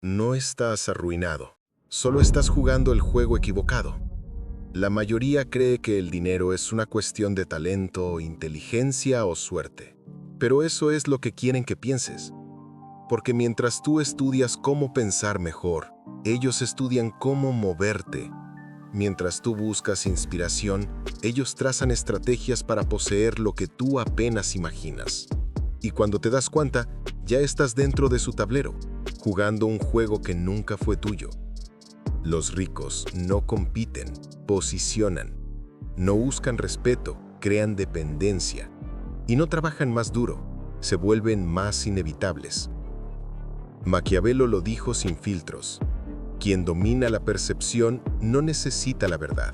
No estás arruinado, solo estás jugando el juego equivocado. La mayoría cree que el dinero es una cuestión de talento, inteligencia o suerte. Pero eso es lo que quieren que pienses. Porque mientras tú estudias cómo pensar mejor, ellos estudian cómo moverte. Mientras tú buscas inspiración, ellos trazan estrategias para poseer lo que tú apenas imaginas. Y cuando te das cuenta, ya estás dentro de su tablero, jugando un juego que nunca fue tuyo. Los ricos no compiten, posicionan. No buscan respeto, crean dependencia. Y no trabajan más duro, se vuelven más inevitables. Maquiavelo lo dijo sin filtros. Quien domina la percepción no necesita la verdad.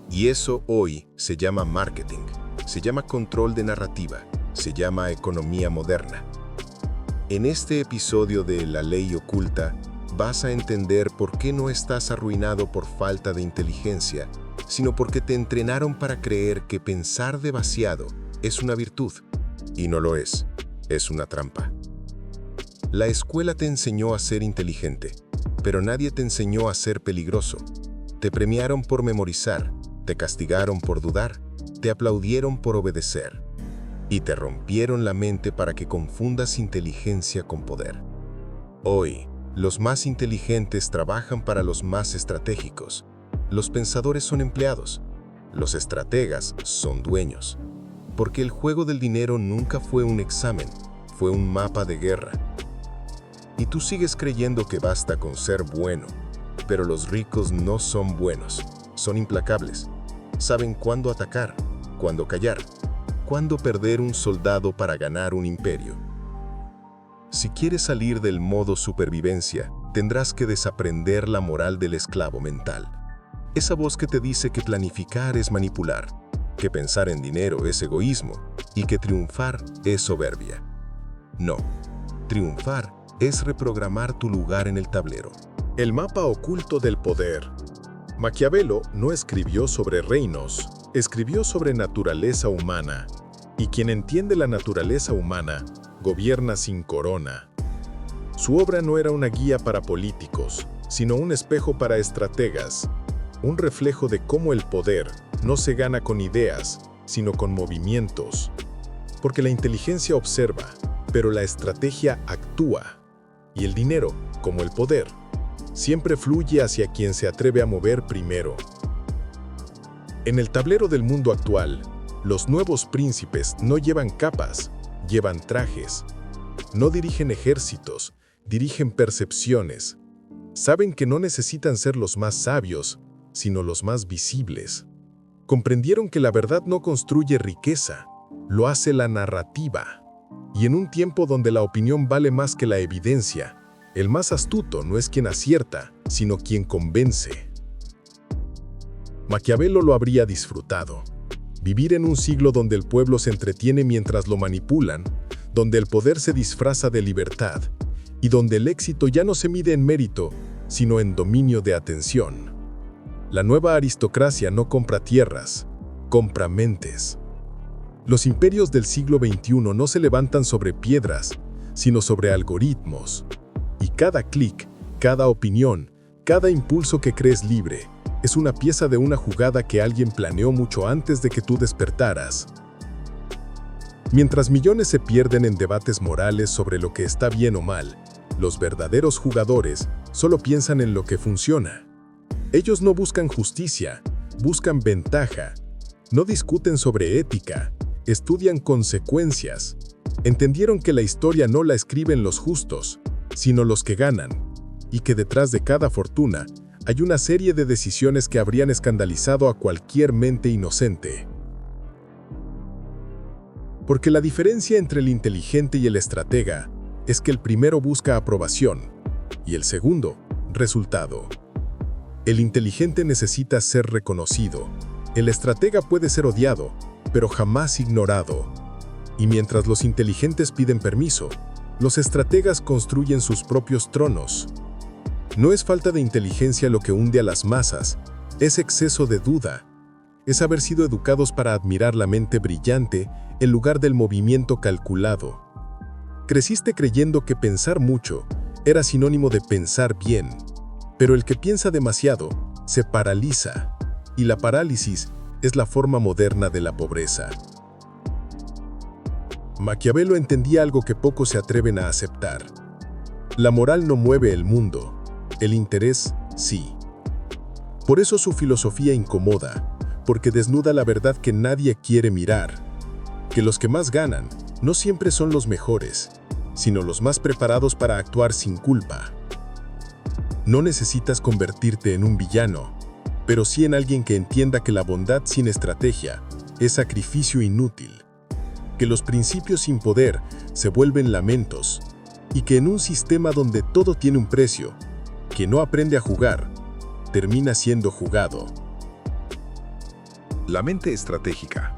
Y eso hoy se llama marketing, se llama control de narrativa, se llama economía moderna. En este episodio de La Ley Oculta, vas a entender por qué no estás arruinado por falta de inteligencia, sino porque te entrenaron para creer que pensar demasiado es una virtud. Y no lo es una trampa. La escuela te enseñó a ser inteligente, pero nadie te enseñó a ser peligroso. Te premiaron por memorizar, te castigaron por dudar, te aplaudieron por obedecer. Y te rompieron la mente para que confundas inteligencia con poder. Hoy, los más inteligentes trabajan para los más estratégicos. Los pensadores son empleados. Los estrategas son dueños. Porque el juego del dinero nunca fue un examen, fue un mapa de guerra. Y tú sigues creyendo que basta con ser bueno. Pero los ricos no son buenos, son implacables. Saben cuándo atacar, cuándo callar, cuándo perder un soldado para ganar un imperio. Si quieres salir del modo supervivencia, tendrás que desaprender la moral del esclavo mental. Esa voz que te dice que planificar es manipular, que pensar en dinero es egoísmo y que triunfar es soberbia. No, triunfar es reprogramar tu lugar en el tablero. El mapa oculto del poder. Maquiavelo no escribió sobre reinos, escribió sobre naturaleza humana. Y quien entiende la naturaleza humana, gobierna sin corona. Su obra no era una guía para políticos, sino un espejo para estrategas, un reflejo de cómo el poder no se gana con ideas, sino con movimientos. Porque la inteligencia observa, pero la estrategia actúa. Y el dinero, como el poder, siempre fluye hacia quien se atreve a mover primero. En el tablero del mundo actual, los nuevos príncipes no llevan capas, llevan trajes. No dirigen ejércitos, dirigen percepciones. Saben que no necesitan ser los más sabios, sino los más visibles. Comprendieron que la verdad no construye riqueza, lo hace la narrativa. Y en un tiempo donde la opinión vale más que la evidencia, el más astuto no es quien acierta, sino quien convence. Maquiavelo lo habría disfrutado. Vivir en un siglo donde el pueblo se entretiene mientras lo manipulan, donde el poder se disfraza de libertad y donde el éxito ya no se mide en mérito, sino en dominio de atención. La nueva aristocracia no compra tierras, compra mentes. Los imperios del siglo XXI no se levantan sobre piedras, sino sobre algoritmos. Y cada clic, cada opinión, cada impulso que crees libre, es una pieza de una jugada que alguien planeó mucho antes de que tú despertaras. Mientras millones se pierden en debates morales sobre lo que está bien o mal, los verdaderos jugadores solo piensan en lo que funciona. Ellos no buscan justicia, buscan ventaja. No discuten sobre ética, estudian consecuencias. Entendieron que la historia no la escriben los justos, sino los que ganan, y que detrás de cada fortuna hay una serie de decisiones que habrían escandalizado a cualquier mente inocente. Porque la diferencia entre el inteligente y el estratega es que el primero busca aprobación y el segundo, resultado. El inteligente necesita ser reconocido. El estratega puede ser odiado, pero jamás ignorado. Y mientras los inteligentes piden permiso, los estrategas construyen sus propios tronos. No es falta de inteligencia lo que hunde a las masas, es exceso de duda. Es haber sido educados para admirar la mente brillante en lugar del movimiento calculado. Creciste creyendo que pensar mucho era sinónimo de pensar bien. Pero el que piensa demasiado se paraliza, y la parálisis es la forma moderna de la pobreza. Maquiavelo entendía algo que pocos se atreven a aceptar. La moral no mueve el mundo, el interés sí. Por eso su filosofía incomoda, porque desnuda la verdad que nadie quiere mirar, que los que más ganan no siempre son los mejores, sino los más preparados para actuar sin culpa. No necesitas convertirte en un villano, pero sí en alguien que entienda que la bondad sin estrategia es sacrificio inútil, que los principios sin poder se vuelven lamentos, y que en un sistema donde todo tiene un precio, quien no aprende a jugar, termina siendo jugado. La mente estratégica.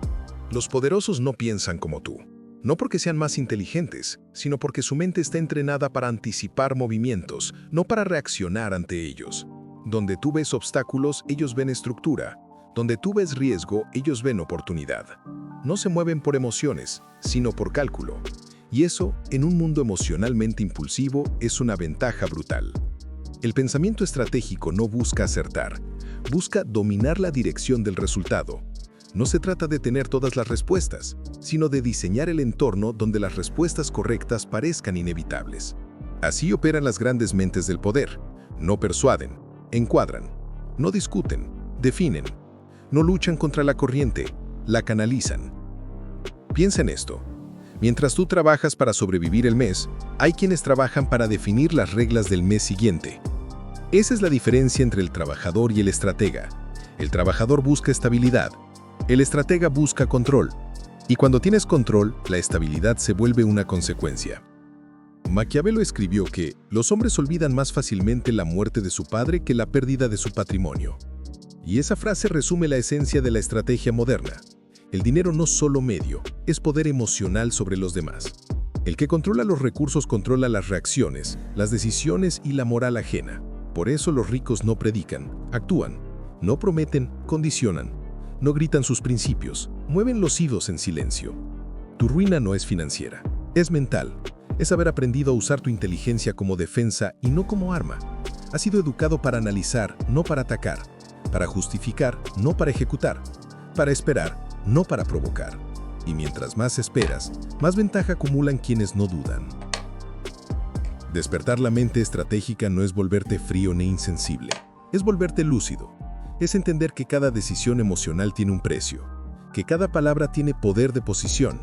Los poderosos no piensan como tú. No porque sean más inteligentes, sino porque su mente está entrenada para anticipar movimientos, no para reaccionar ante ellos. Donde tú ves obstáculos, ellos ven estructura. Donde tú ves riesgo, ellos ven oportunidad. No se mueven por emociones, sino por cálculo. Y eso, en un mundo emocionalmente impulsivo, es una ventaja brutal. El pensamiento estratégico no busca acertar, busca dominar la dirección del resultado. No se trata de tener todas las respuestas, sino de diseñar el entorno donde las respuestas correctas parezcan inevitables. Así operan las grandes mentes del poder. No persuaden, encuadran, no discuten, definen. No luchan contra la corriente, la canalizan. Piensa en esto. Mientras tú trabajas para sobrevivir el mes, hay quienes trabajan para definir las reglas del mes siguiente. Esa es la diferencia entre el trabajador y el estratega. El trabajador busca estabilidad. El estratega busca control. Y cuando tienes control, la estabilidad se vuelve una consecuencia. Maquiavelo escribió que los hombres olvidan más fácilmente la muerte de su padre que la pérdida de su patrimonio. Y esa frase resume la esencia de la estrategia moderna. El dinero no solo medio, es poder emocional sobre los demás. El que controla los recursos controla las reacciones, las decisiones y la moral ajena. Por eso los ricos no predican, actúan, no prometen, condicionan, no gritan sus principios, mueven los hilos en silencio. Tu ruina no es financiera, es mental. Es haber aprendido a usar tu inteligencia como defensa y no como arma. Has sido educado para analizar, no para atacar, para justificar, no para ejecutar, para esperar, no para provocar. Y mientras más esperas, más ventaja acumulan quienes no dudan. Despertar la mente estratégica no es volverte frío ni insensible, es volverte lúcido. Es entender que cada decisión emocional tiene un precio, que cada palabra tiene poder de posición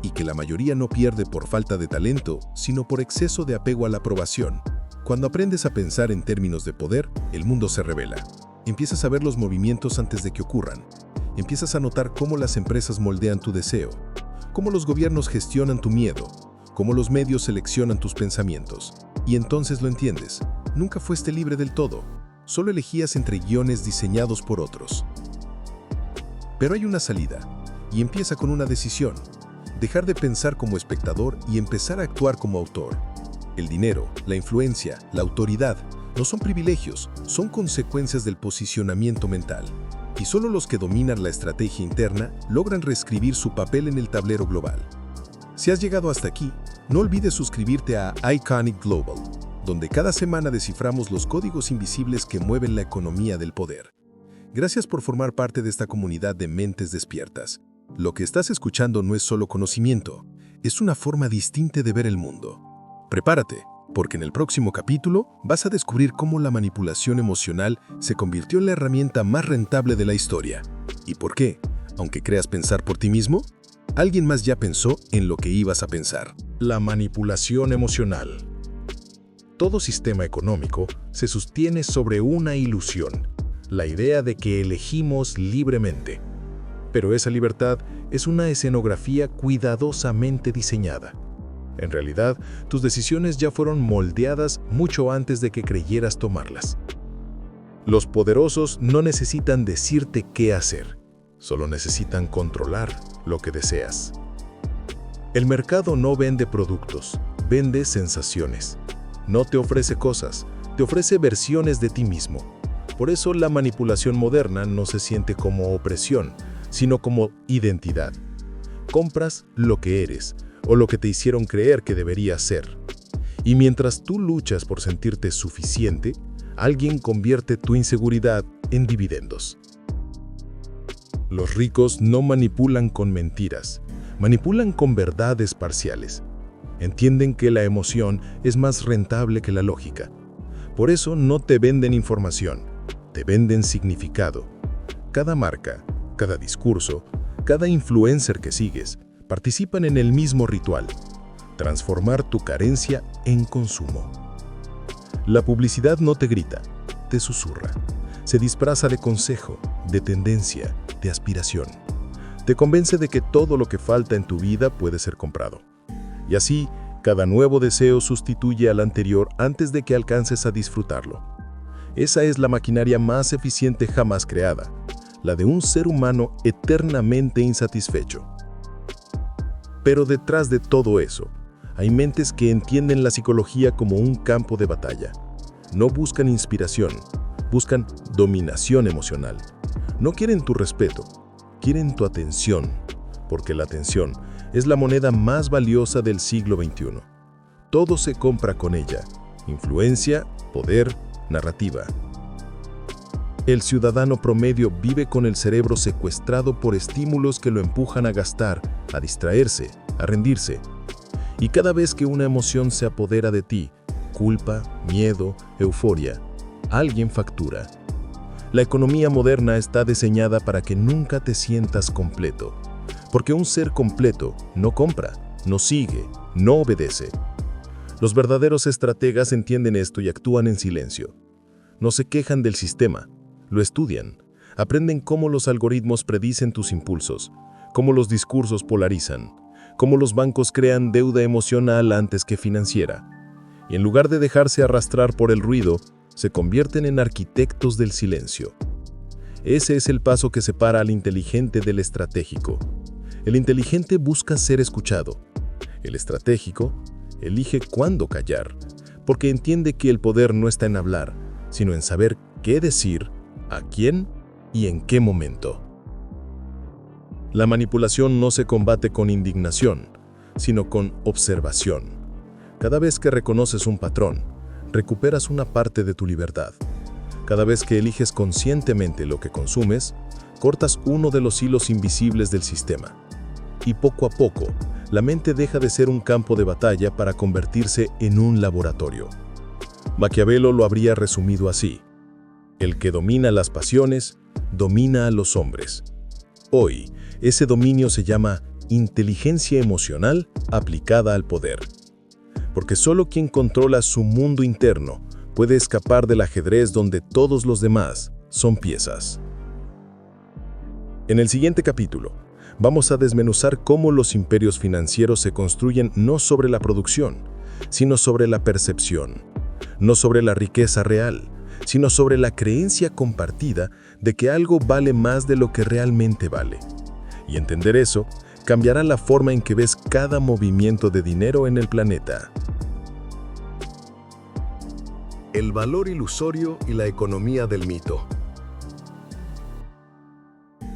y que la mayoría no pierde por falta de talento, sino por exceso de apego a la aprobación. Cuando aprendes a pensar en términos de poder, el mundo se revela. Empiezas a ver los movimientos antes de que ocurran. Empiezas a notar cómo las empresas moldean tu deseo, cómo los gobiernos gestionan tu miedo, cómo los medios seleccionan tus pensamientos. Y entonces lo entiendes. Nunca fuiste libre del todo. Solo elegías entre guiones diseñados por otros. Pero hay una salida, y empieza con una decisión. Dejar de pensar como espectador y empezar a actuar como autor. El dinero, la influencia, la autoridad, no son privilegios, son consecuencias del posicionamiento mental. Y solo los que dominan la estrategia interna logran reescribir su papel en el tablero global. Si has llegado hasta aquí, no olvides suscribirte a Iconic Global, donde cada semana desciframos los códigos invisibles que mueven la economía del poder. Gracias por formar parte de esta comunidad de mentes despiertas. Lo que estás escuchando no es solo conocimiento, es una forma distinta de ver el mundo. Prepárate, porque en el próximo capítulo vas a descubrir cómo la manipulación emocional se convirtió en la herramienta más rentable de la historia. ¿Y por qué? Aunque creas pensar por ti mismo, alguien más ya pensó en lo que ibas a pensar. La manipulación emocional. Todo sistema económico se sostiene sobre una ilusión, la idea de que elegimos libremente. Pero esa libertad es una escenografía cuidadosamente diseñada. En realidad, tus decisiones ya fueron moldeadas mucho antes de que creyeras tomarlas. Los poderosos no necesitan decirte qué hacer, solo necesitan controlar lo que deseas. El mercado no vende productos, vende sensaciones. No te ofrece cosas, te ofrece versiones de ti mismo. Por eso la manipulación moderna no se siente como opresión, sino como identidad. Compras lo que eres, o lo que te hicieron creer que deberías ser. Y mientras tú luchas por sentirte suficiente, alguien convierte tu inseguridad en dividendos. Los ricos no manipulan con mentiras, manipulan con verdades parciales. Entienden que la emoción es más rentable que la lógica. Por eso no te venden información, te venden significado. Cada marca, cada discurso, cada influencer que sigues, participan en el mismo ritual: transformar tu carencia en consumo. La publicidad no te grita, te susurra. Se disfraza de consejo, de tendencia, de aspiración. Te convence de que todo lo que falta en tu vida puede ser comprado. Y así, cada nuevo deseo sustituye al anterior antes de que alcances a disfrutarlo. Esa es la maquinaria más eficiente jamás creada, la de un ser humano eternamente insatisfecho. Pero detrás de todo eso, hay mentes que entienden la psicología como un campo de batalla. No buscan inspiración, buscan dominación emocional. No quieren tu respeto, quieren tu atención, porque la atención es la moneda más valiosa del siglo XXI. Todo se compra con ella: influencia, poder, narrativa. El ciudadano promedio vive con el cerebro secuestrado por estímulos que lo empujan a gastar, a distraerse, a rendirse. Y cada vez que una emoción se apodera de ti, culpa, miedo, euforia, alguien factura. La economía moderna está diseñada para que nunca te sientas completo, porque un ser completo no compra, no sigue, no obedece. Los verdaderos estrategas entienden esto y actúan en silencio. No se quejan del sistema, lo estudian, aprenden cómo los algoritmos predicen tus impulsos, cómo los discursos polarizan, cómo los bancos crean deuda emocional antes que financiera. Y en lugar de dejarse arrastrar por el ruido, se convierten en arquitectos del silencio. Ese es el paso que separa al inteligente del estratégico. El inteligente busca ser escuchado. El estratégico elige cuándo callar, porque entiende que el poder no está en hablar, sino en saber qué decir, a quién y en qué momento. La manipulación no se combate con indignación, sino con observación. Cada vez que reconoces un patrón, recuperas una parte de tu libertad. Cada vez que eliges conscientemente lo que consumes, cortas uno de los hilos invisibles del sistema. Y poco a poco, la mente deja de ser un campo de batalla para convertirse en un laboratorio. Maquiavelo lo habría resumido así: el que domina las pasiones, domina a los hombres. Hoy, ese dominio se llama inteligencia emocional aplicada al poder. Porque solo quien controla su mundo interno puede escapar del ajedrez donde todos los demás son piezas. En el siguiente capítulo, vamos a desmenuzar cómo los imperios financieros se construyen no sobre la producción, sino sobre la percepción, no sobre la riqueza real, sino sobre la creencia compartida de que algo vale más de lo que realmente vale. Y entender eso cambiará la forma en que ves cada movimiento de dinero en el planeta. El valor ilusorio y la economía del mito.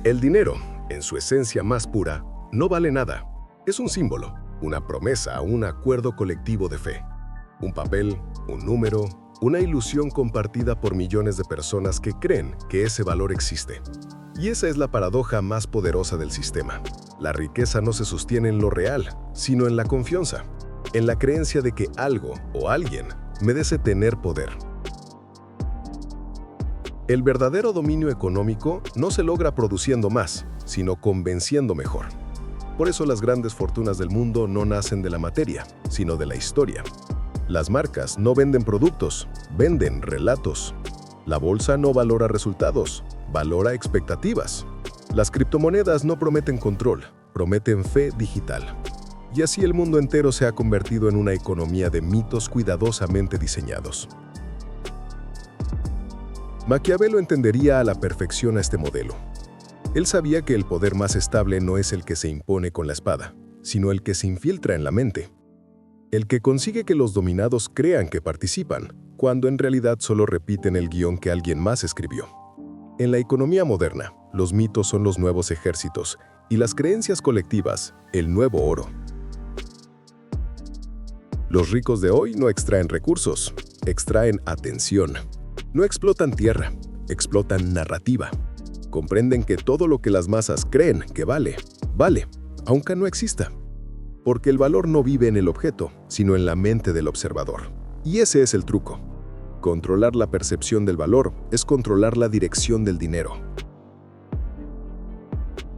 El dinero, en su esencia más pura, no vale nada. Es un símbolo, una promesa, un acuerdo colectivo de fe. Un papel, un número, una ilusión compartida por millones de personas que creen que ese valor existe. Y esa es la paradoja más poderosa del sistema. La riqueza no se sostiene en lo real, sino en la confianza, en la creencia de que algo o alguien merece tener poder. El verdadero dominio económico no se logra produciendo más, sino convenciendo mejor. Por eso las grandes fortunas del mundo no nacen de la materia, sino de la historia. Las marcas no venden productos, venden relatos. La bolsa no valora resultados, valora expectativas. Las criptomonedas no prometen control, prometen fe digital. Y así el mundo entero se ha convertido en una economía de mitos cuidadosamente diseñados. Maquiavelo entendería a la perfección a este modelo. Él sabía que el poder más estable no es el que se impone con la espada, sino el que se infiltra en la mente. El que consigue que los dominados crean que participan, cuando en realidad solo repiten el guión que alguien más escribió. En la economía moderna, los mitos son los nuevos ejércitos y las creencias colectivas, el nuevo oro. Los ricos de hoy no extraen recursos, extraen atención. No explotan tierra, explotan narrativa. Comprenden que todo lo que las masas creen que vale, vale, aunque no exista. Porque el valor no vive en el objeto, sino en la mente del observador. Y ese es el truco. Controlar la percepción del valor es controlar la dirección del dinero.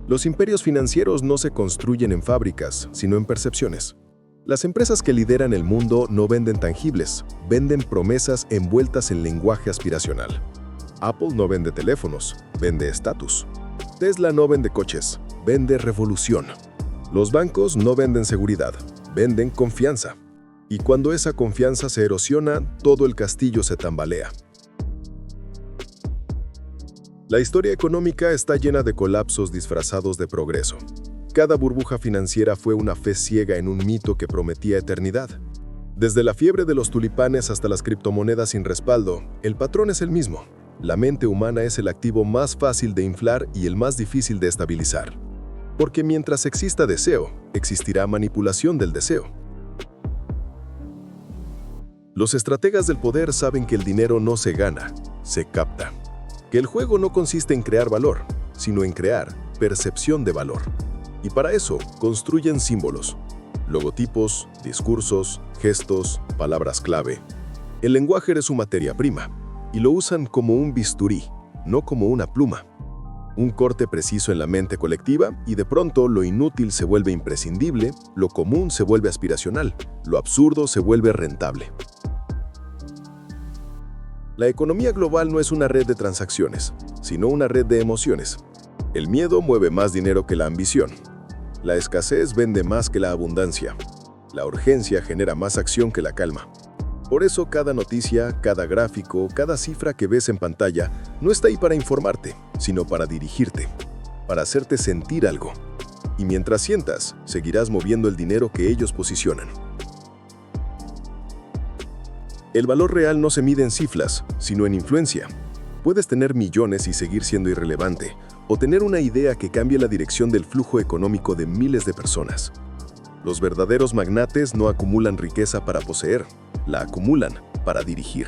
Los imperios financieros no se construyen en fábricas, sino en percepciones. Las empresas que lideran el mundo no venden tangibles, venden promesas envueltas en lenguaje aspiracional. Apple no vende teléfonos, vende estatus. Tesla no vende coches, vende revolución. Los bancos no venden seguridad, venden confianza. Y cuando esa confianza se erosiona, todo el castillo se tambalea. La historia económica está llena de colapsos disfrazados de progreso. Cada burbuja financiera fue una fe ciega en un mito que prometía eternidad. Desde la fiebre de los tulipanes hasta las criptomonedas sin respaldo, el patrón es el mismo. La mente humana es el activo más fácil de inflar y el más difícil de estabilizar. Porque mientras exista deseo, existirá manipulación del deseo. Los estrategas del poder saben que el dinero no se gana, se capta. Que el juego no consiste en crear valor, sino en crear percepción de valor. Y para eso construyen símbolos, logotipos, discursos, gestos, palabras clave. El lenguaje es su materia prima, y lo usan como un bisturí, no como una pluma. Un corte preciso en la mente colectiva y de pronto lo inútil se vuelve imprescindible, lo común se vuelve aspiracional, lo absurdo se vuelve rentable. La economía global no es una red de transacciones, sino una red de emociones. El miedo mueve más dinero que la ambición. La escasez vende más que la abundancia. La urgencia genera más acción que la calma. Por eso cada noticia, cada gráfico, cada cifra que ves en pantalla no está ahí para informarte, sino para dirigirte, para hacerte sentir algo. Y mientras sientas, seguirás moviendo el dinero que ellos posicionan. El valor real no se mide en cifras, sino en influencia. Puedes tener millones y seguir siendo irrelevante, o tener una idea que cambie la dirección del flujo económico de miles de personas. Los verdaderos magnates no acumulan riqueza para poseer, la acumulan para dirigir.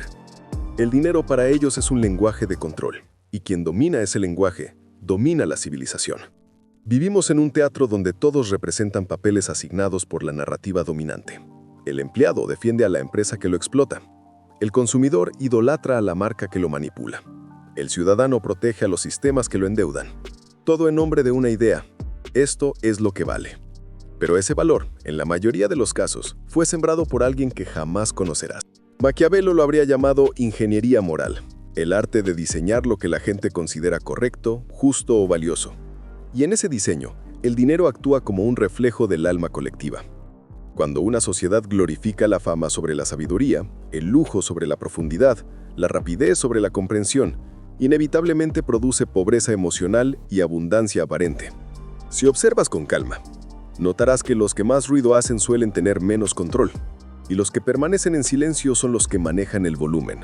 El dinero para ellos es un lenguaje de control, y quien domina ese lenguaje, domina la civilización. Vivimos en un teatro donde todos representan papeles asignados por la narrativa dominante. El empleado defiende a la empresa que lo explota. El consumidor idolatra a la marca que lo manipula. El ciudadano protege a los sistemas que lo endeudan. Todo en nombre de una idea. Esto es lo que vale. Pero ese valor, en la mayoría de los casos, fue sembrado por alguien que jamás conocerás. Maquiavelo lo habría llamado ingeniería moral, el arte de diseñar lo que la gente considera correcto, justo o valioso. Y en ese diseño, el dinero actúa como un reflejo del alma colectiva. Cuando una sociedad glorifica la fama sobre la sabiduría, el lujo sobre la profundidad, la rapidez sobre la comprensión, inevitablemente produce pobreza emocional y abundancia aparente. Si observas con calma, notarás que los que más ruido hacen suelen tener menos control, y los que permanecen en silencio son los que manejan el volumen.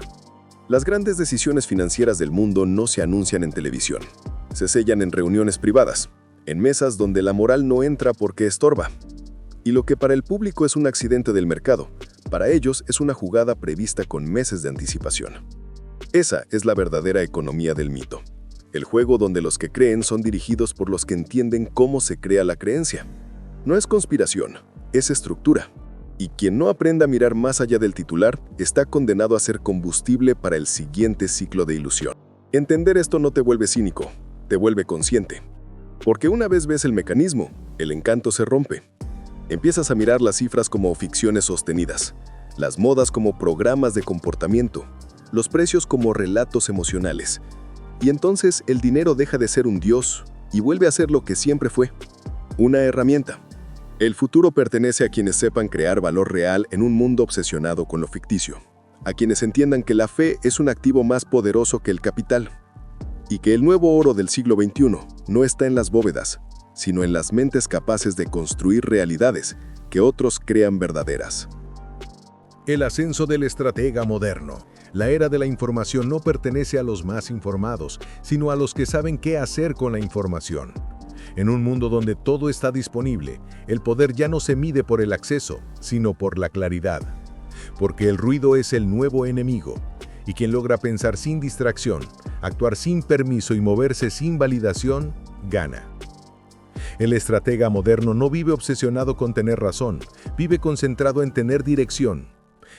Las grandes decisiones financieras del mundo no se anuncian en televisión. Se sellan en reuniones privadas, en mesas donde la moral no entra porque estorba. Y lo que para el público es un accidente del mercado, para ellos es una jugada prevista con meses de anticipación. Esa es la verdadera economía del mito. El juego donde los que creen son dirigidos por los que entienden cómo se crea la creencia. No es conspiración, es estructura. Y quien no aprenda a mirar más allá del titular está condenado a ser combustible para el siguiente ciclo de ilusión. Entender esto no te vuelve cínico, te vuelve consciente. Porque una vez ves el mecanismo, el encanto se rompe. Empiezas a mirar las cifras como ficciones sostenidas, las modas como programas de comportamiento, los precios como relatos emocionales. Y entonces el dinero deja de ser un dios y vuelve a ser lo que siempre fue, una herramienta. El futuro pertenece a quienes sepan crear valor real en un mundo obsesionado con lo ficticio, a quienes entiendan que la fe es un activo más poderoso que el capital, y que el nuevo oro del siglo XXI no está en las bóvedas, sino en las mentes capaces de construir realidades que otros crean verdaderas. El ascenso del estratega moderno. La era de la información no pertenece a los más informados, sino a los que saben qué hacer con la información. En un mundo donde todo está disponible, el poder ya no se mide por el acceso, sino por la claridad. porque el ruido es el nuevo enemigo, y quien logra pensar sin distracción, actuar sin permiso y moverse sin validación, gana. El estratega moderno no vive obsesionado con tener razón, vive concentrado en tener dirección.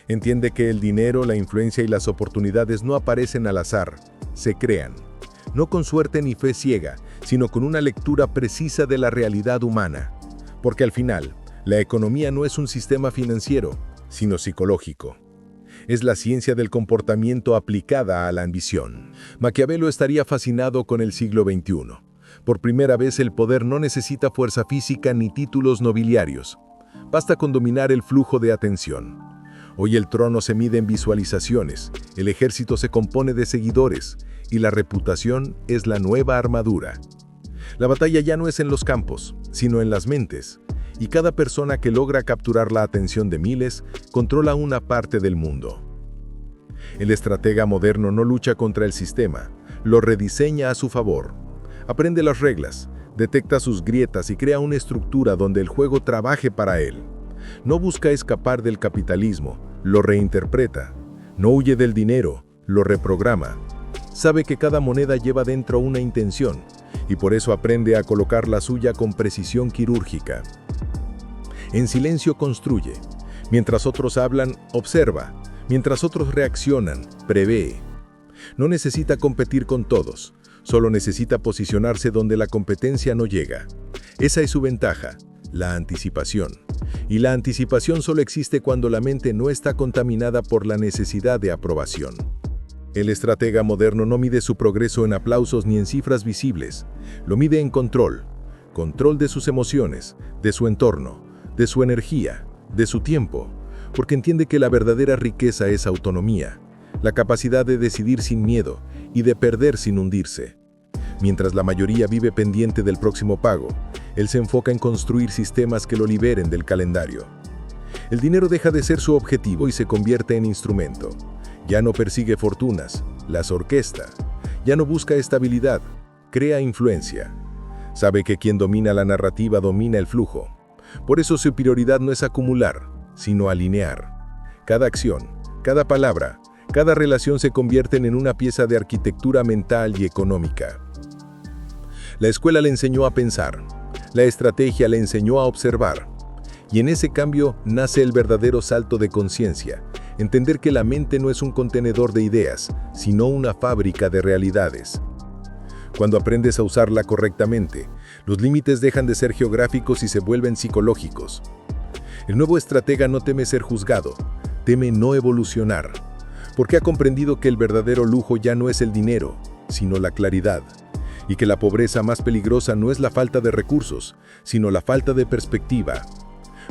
Entiende que el dinero, la influencia y las oportunidades no aparecen al azar, se crean. No con suerte ni fe ciega, sino con una lectura precisa de la realidad humana. Porque al final, la economía no es un sistema financiero, sino psicológico. Es la ciencia del comportamiento aplicada a la ambición. Maquiavelo estaría fascinado con el siglo XXI. Por primera vez el poder no necesita fuerza física ni títulos nobiliarios. Basta con dominar el flujo de atención. Hoy el trono se mide en visualizaciones, el ejército se compone de seguidores, y la reputación es la nueva armadura. La batalla ya no es en los campos, sino en las mentes, y cada persona que logra capturar la atención de miles controla una parte del mundo. El estratega moderno no lucha contra el sistema, lo rediseña a su favor. Aprende las reglas, detecta sus grietas y crea una estructura donde el juego trabaje para él. No busca escapar del capitalismo, lo reinterpreta. No huye del dinero, lo reprograma. Sabe que cada moneda lleva dentro una intención, y por eso aprende a colocar la suya con precisión quirúrgica. En silencio construye. Mientras otros hablan, observa. Mientras otros reaccionan, prevé. No necesita competir con todos, solo necesita posicionarse donde la competencia no llega. Esa es su ventaja, la anticipación. Y la anticipación solo existe cuando la mente no está contaminada por la necesidad de aprobación. El estratega moderno no mide su progreso en aplausos ni en cifras visibles, lo mide en control. Control de sus emociones, de su entorno, de su energía, de su tiempo, porque entiende que la verdadera riqueza es autonomía, la capacidad de decidir sin miedo y de perder sin hundirse. Mientras la mayoría vive pendiente del próximo pago, él se enfoca en construir sistemas que lo liberen del calendario. El dinero deja de ser su objetivo y se convierte en instrumento. Ya no persigue fortunas, las orquesta. Ya no busca estabilidad, crea influencia. Sabe que quien domina la narrativa domina el flujo. Por eso su prioridad no es acumular, sino alinear. Cada acción, cada palabra, cada relación se convierten en una pieza de arquitectura mental y económica. La escuela le enseñó a pensar, la estrategia le enseñó a observar. Y en ese cambio nace el verdadero salto de conciencia, entender que la mente no es un contenedor de ideas, sino una fábrica de realidades. Cuando aprendes a usarla correctamente, los límites dejan de ser geográficos y se vuelven psicológicos. El nuevo estratega no teme ser juzgado, teme no evolucionar, porque ha comprendido que el verdadero lujo ya no es el dinero, sino la claridad, y que la pobreza más peligrosa no es la falta de recursos, sino la falta de perspectiva.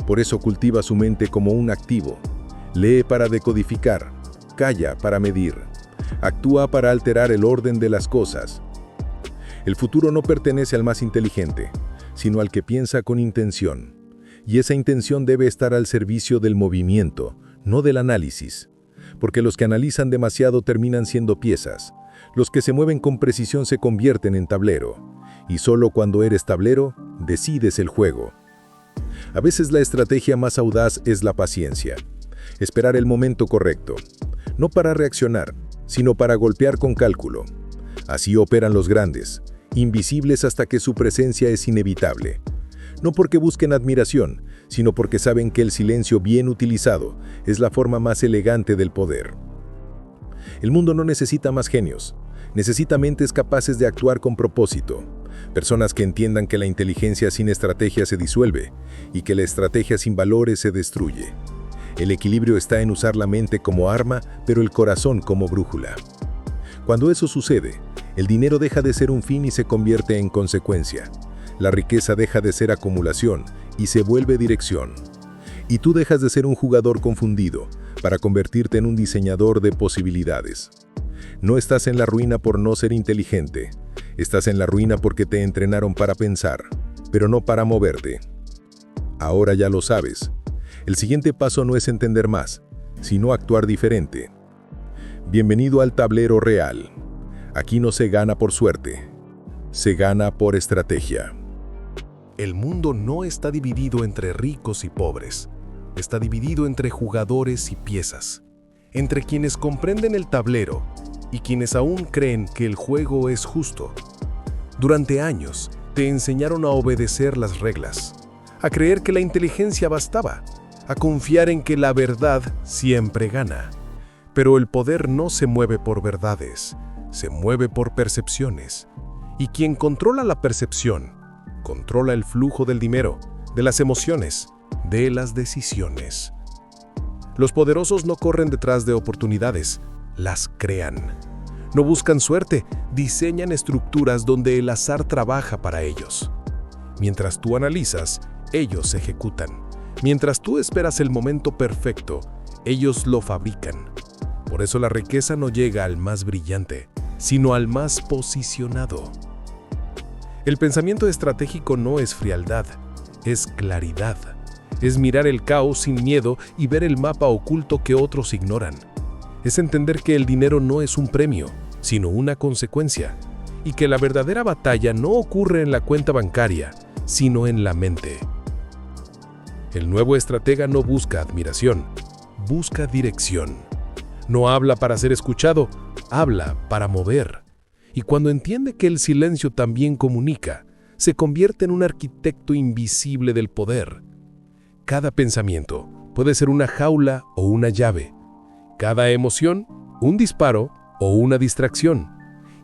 Por eso cultiva su mente como un activo. Lee para decodificar, calla para medir, actúa para alterar el orden de las cosas. El futuro no pertenece al más inteligente, sino al que piensa con intención. Y esa intención debe estar al servicio del movimiento, no del análisis. Porque los que analizan demasiado terminan siendo piezas. Los que se mueven con precisión se convierten en tablero. Y solo cuando eres tablero, decides el juego. A veces la estrategia más audaz es la paciencia. Esperar el momento correcto. No para reaccionar, sino para golpear con cálculo. Así operan los grandes, invisibles hasta que su presencia es inevitable. No porque busquen admiración, sino porque saben que el silencio bien utilizado es la forma más elegante del poder. El mundo no necesita más genios, necesita mentes capaces de actuar con propósito, personas que entiendan que la inteligencia sin estrategia se disuelve y que la estrategia sin valores se destruye. El equilibrio está en usar la mente como arma, pero el corazón como brújula. Cuando eso sucede, el dinero deja de ser un fin y se convierte en consecuencia. La riqueza deja de ser acumulación y se vuelve dirección. Y tú dejas de ser un jugador confundido para convertirte en un diseñador de posibilidades. No estás en la ruina por no ser inteligente. Estás en la ruina porque te entrenaron para pensar, pero no para moverte. Ahora ya lo sabes. El siguiente paso no es entender más, sino actuar diferente. Bienvenido al tablero real. Aquí no se gana por suerte, se gana por estrategia. El mundo no está dividido entre ricos y pobres. está dividido entre jugadores y piezas, entre quienes comprenden el tablero y quienes aún creen que el juego es justo. Durante años, te enseñaron a obedecer las reglas, a creer que la inteligencia bastaba, a confiar en que la verdad siempre gana. Pero el poder no se mueve por verdades, se mueve por percepciones. Y quien controla la percepción, controla el flujo del dinero, de las emociones, de las decisiones. Los poderosos no corren detrás de oportunidades, las crean. No buscan suerte, diseñan estructuras donde el azar trabaja para ellos. Mientras tú analizas, ellos ejecutan. Mientras tú esperas el momento perfecto, ellos lo fabrican. Por eso la riqueza no llega al más brillante, sino al más posicionado. El pensamiento estratégico no es frialdad, es claridad. Es mirar el caos sin miedo y ver el mapa oculto que otros ignoran. Es entender que el dinero no es un premio, sino una consecuencia, y que la verdadera batalla no ocurre en la cuenta bancaria, sino en la mente. El nuevo estratega no busca admiración, busca dirección. No habla para ser escuchado, habla para mover. Y cuando entiende que el silencio también comunica, se convierte en un arquitecto invisible del poder. Cada pensamiento puede ser una jaula o una llave. Cada emoción, un disparo o una distracción.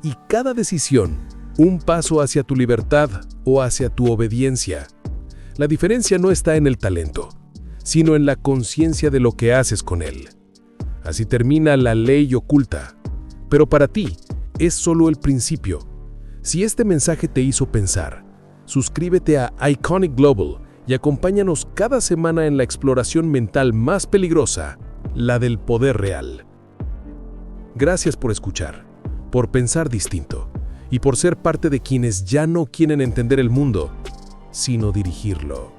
Y cada decisión, un paso hacia tu libertad o hacia tu obediencia. La diferencia no está en el talento, sino en la conciencia de lo que haces con él. Así termina la ley oculta. Pero para ti, es solo el principio. Si este mensaje te hizo pensar, suscríbete a Iconic Global y acompáñanos cada semana en la exploración mental más peligrosa, la del poder real. Gracias por escuchar, por pensar distinto y por ser parte de quienes ya no quieren entender el mundo, sino dirigirlo.